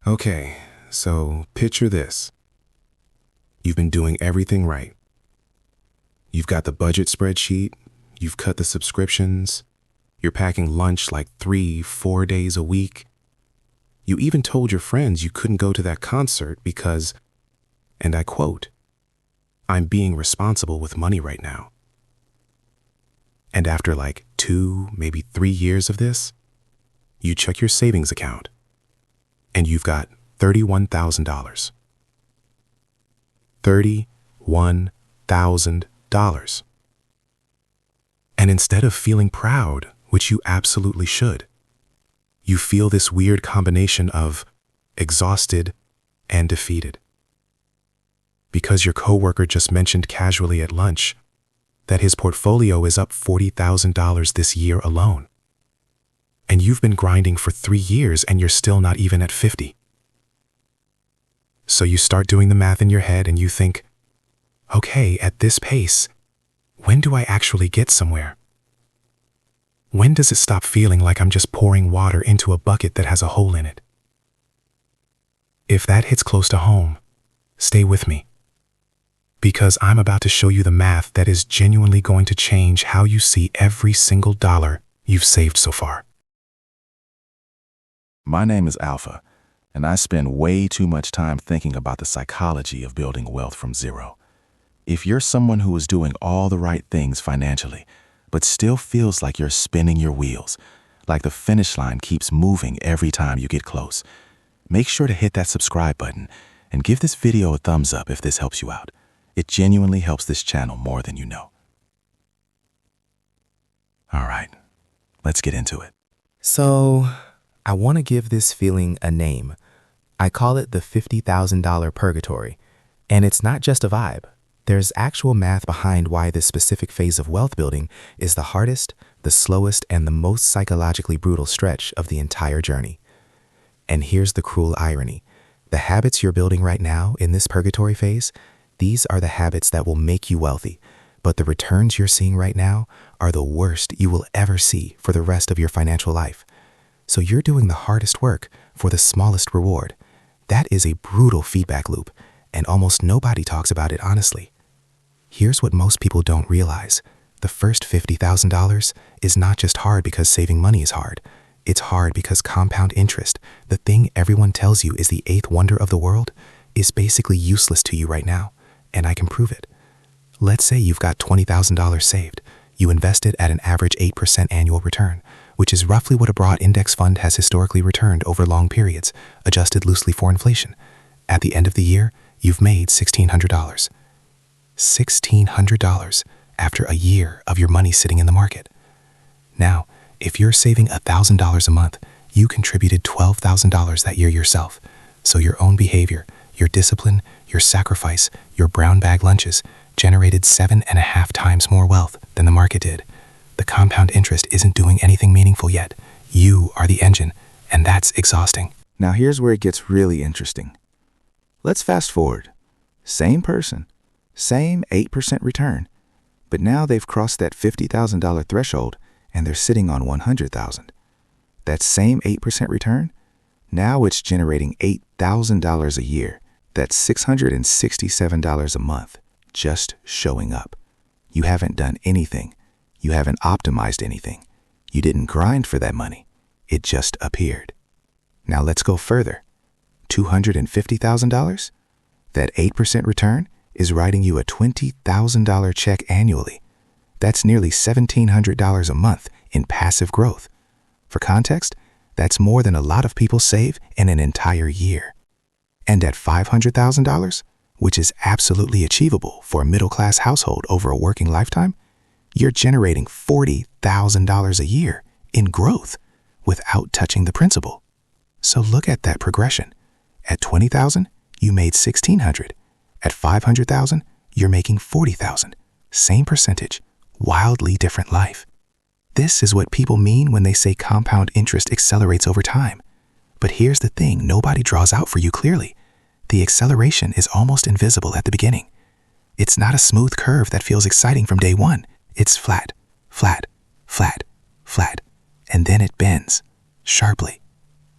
Okay, so picture this. You've been doing everything right. You've got the budget spreadsheet, you've cut the subscriptions, you're packing lunch like 3-4 days a week. You even told your friends you couldn't go to that concert because, and I quote, "I'm being responsible with money right now." And after like 2, maybe 3 years of this, you check your savings account and you've got $31,000. $31,000. And instead of feeling proud, which you absolutely should, you feel this weird combination of exhausted and defeated. Because your coworker just mentioned casually at lunch that his portfolio is up $40,000 this year alone. And you've been grinding for 3 years and you're still not even at 50. So you start doing the math in your head and you think, okay, at this pace, when do I actually get somewhere? When does it stop feeling like I'm just pouring water into a bucket that has a hole in it? If that hits close to home, stay with me. Because I'm about to show you the math that is genuinely going to change how you see every single dollar you've saved so far. My name is Alpha, and I spend way too much time thinking about the psychology of building wealth from zero. If you're someone who is doing all the right things financially, but still feels like you're spinning your wheels, like the finish line keeps moving every time you get close, make sure to hit that subscribe button and give this video a thumbs up if this helps you out. It genuinely helps this channel more than you know. All right, let's get into it. So, I want to give this feeling a name. I call it the $50,000 Purgatory. And it's not just a vibe. There's actual math behind why this specific phase of wealth building is the hardest, the slowest, and the most psychologically brutal stretch of the entire journey. And here's the cruel irony. The habits you're building right now in this purgatory phase, these are the habits that will make you wealthy. But the returns you're seeing right now are the worst you will ever see for the rest of your financial life. So you're doing the hardest work for the smallest reward. That is a brutal feedback loop, and almost nobody talks about it honestly. Here's what most people don't realize. The first $50,000 is not just hard because saving money is hard. It's hard because compound interest, the thing everyone tells you is the eighth wonder of the world, is basically useless to you right now, and I can prove it. Let's say you've got $20,000 saved. You invested at an average 8% annual return, which is roughly what a broad index fund has historically returned over long periods, adjusted loosely for inflation. At the end of the year, you've made $1,600. $1,600 after a year of your money sitting in the market. Now, if you're saving $1,000 a month, you contributed $12,000 that year yourself. So your own behavior, your discipline, your sacrifice, your brown bag lunches generated 7.5 times more wealth than the market did. The compound interest isn't doing anything meaningful yet. You are the engine, and that's exhausting. Now here's where it gets really interesting. Let's fast forward. Same person, same 8% return, but now they've crossed that $50,000 threshold and they're sitting on $100,000. That same 8% return, now it's generating $8,000 a year. That's $667 a month, just showing up. You haven't done anything. You haven't optimized anything. You didn't grind for that money. It just appeared. Now let's go further. $250,000? That 8% return is writing you a $20,000 check annually. That's nearly $1,700 a month in passive growth. For context, that's more than a lot of people save in an entire year. And at $500,000, which is absolutely achievable for a middle-class household over a working lifetime, you're generating $40,000 a year in growth without touching the principal. So look at that progression. At $20,000, you made $1,600. At $500,000, you're making $40,000. Same percentage, wildly different life. This is what people mean when they say compound interest accelerates over time. But here's the thing nobody draws out for you clearly. The acceleration is almost invisible at the beginning. It's not a smooth curve that feels exciting from day one. It's flat, flat, flat, flat, and then it bends sharply.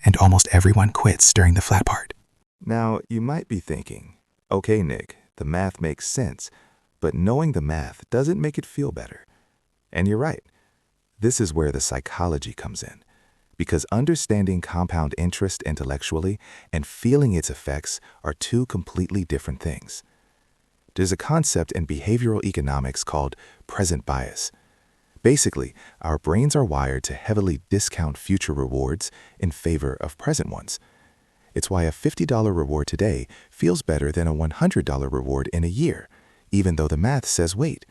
and almost everyone quits during the flat part. Now, you might be thinking, okay, Nick, the math makes sense, but knowing the math doesn't make it feel better. And you're right. This is where the psychology comes in, because understanding compound interest intellectually and feeling its effects are two completely different things. There's a concept in behavioral economics called present bias. Basically, our brains are wired to heavily discount future rewards in favor of present ones. It's why a $50 reward today feels better than a $100 reward in a year, even though the math says wait.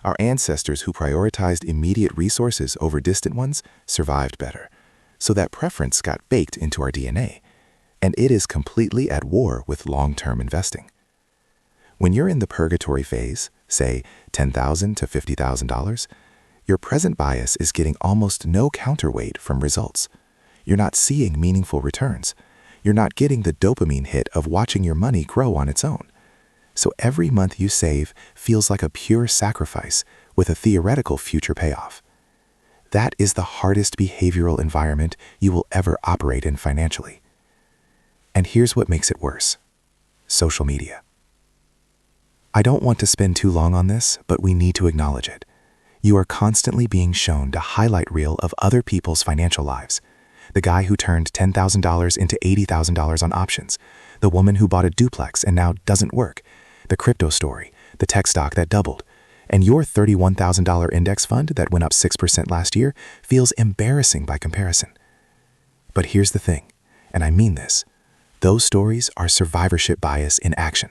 Our ancestors who prioritized immediate resources over distant ones survived better, so that preference got baked into our DNA, and it is completely at war with long-term investing. When you're in the purgatory phase, say $10,000 to $50,000, your present bias is getting almost no counterweight from results. You're not seeing meaningful returns. You're not getting the dopamine hit of watching your money grow on its own. So every month you save feels like a pure sacrifice with a theoretical future payoff. That is the hardest behavioral environment you will ever operate in financially. And here's what makes it worse: social media. I don't want to spend too long on this, but we need to acknowledge it. You are constantly being shown the highlight reel of other people's financial lives. The guy who turned $10,000 into $80,000 on options, the woman who bought a duplex and now doesn't work, the crypto story, the tech stock that doubled, and your $31,000 index fund that went up 6% last year feels embarrassing by comparison. But here's the thing, and I mean this: those stories are survivorship bias in action.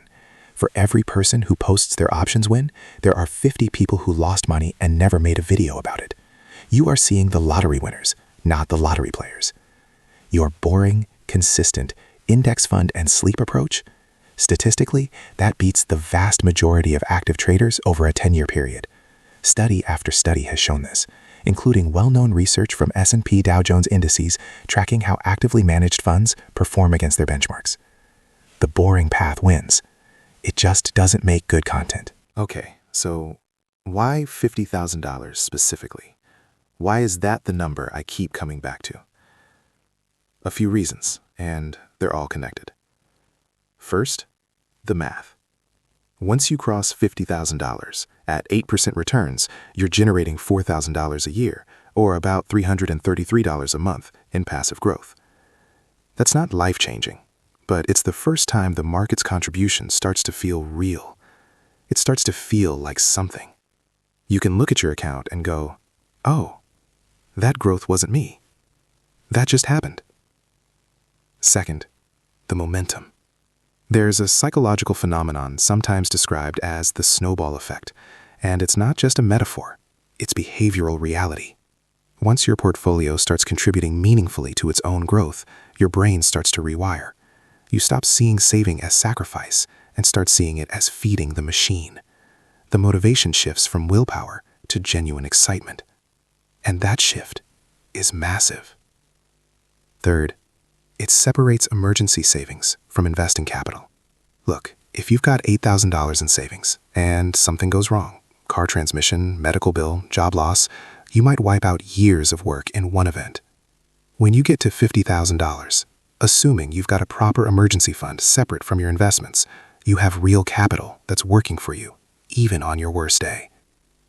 For every person who posts their options win, there are 50 people who lost money and never made a video about it. You are seeing the lottery winners, not the lottery players. Your boring, consistent index fund and sleep approach, statistically, that beats the vast majority of active traders over a 10-year period. Study after study has shown this, including well-known research from S&P Dow Jones indices tracking how actively managed funds perform against their benchmarks. The boring path wins. It just doesn't make good content. Okay, so why $50,000 specifically? Why is that the number I keep coming back to? A few reasons, and they're all connected. First, the math. Once you cross $50,000 at 8% returns, you're generating $4,000 a year, or about $333 a month in passive growth. That's not life-changing, but it's the first time the market's contribution starts to feel real. It starts to feel like something. You can look at your account and go, oh, that growth wasn't me. That just happened. Second, the momentum. There's a psychological phenomenon sometimes described as the snowball effect, and it's not just a metaphor, it's behavioral reality. Once your portfolio starts contributing meaningfully to its own growth, your brain starts to rewire. You stop seeing saving as sacrifice and start seeing it as feeding the machine. The motivation shifts from willpower to genuine excitement. And that shift is massive. Third, it separates emergency savings from investing capital. Look, if you've got $8,000 in savings and something goes wrong, car transmission, medical bill, job loss, you might wipe out years of work in one event. When you get to $50,000, assuming you've got a proper emergency fund separate from your investments, you have real capital that's working for you, even on your worst day.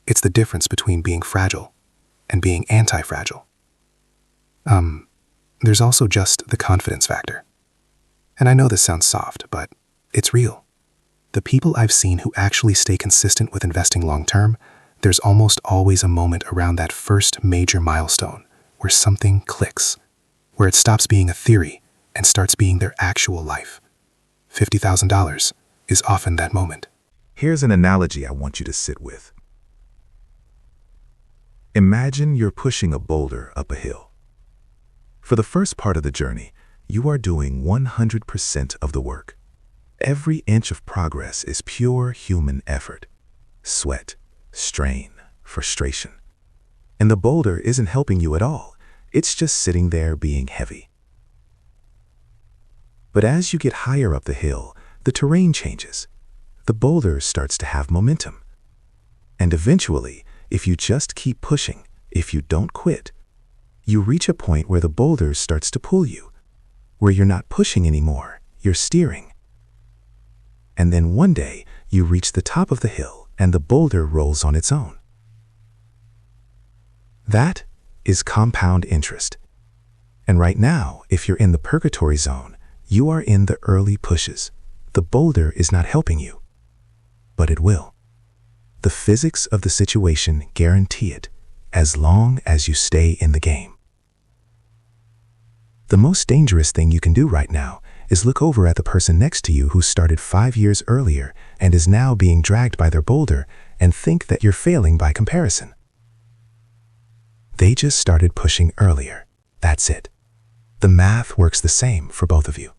It's the difference between being fragile and being anti-fragile. There's also just the confidence factor. And I know this sounds soft, but it's real. The people I've seen who actually stay consistent with investing long-term, there's almost always a moment around that first major milestone where something clicks, where it stops being a theory and starts being their actual life. $50,000 is often that moment. Here's an analogy I want you to sit with. Imagine you're pushing a boulder up a hill. For the first part of the journey, you are doing 100% of the work. Every inch of progress is pure human effort. Sweat, strain, frustration. And the boulder isn't helping you at all. It's just sitting there being heavy. But as you get higher up the hill, the terrain changes. The boulder starts to have momentum. And eventually, if you just keep pushing, if you don't quit, you reach a point where the boulder starts to pull you, where you're not pushing anymore, you're steering. And then one day, you reach the top of the hill and the boulder rolls on its own. That is compound interest. And right now, if you're in the purgatory zone, you are in the early pushes. The boulder is not helping you, but it will. The physics of the situation guarantee it, as long as you stay in the game. The most dangerous thing you can do right now is look over at the person next to you who started 5 years earlier and is now being dragged by their boulder and think that you're failing by comparison. They just started pushing earlier. That's it. The math works the same for both of you.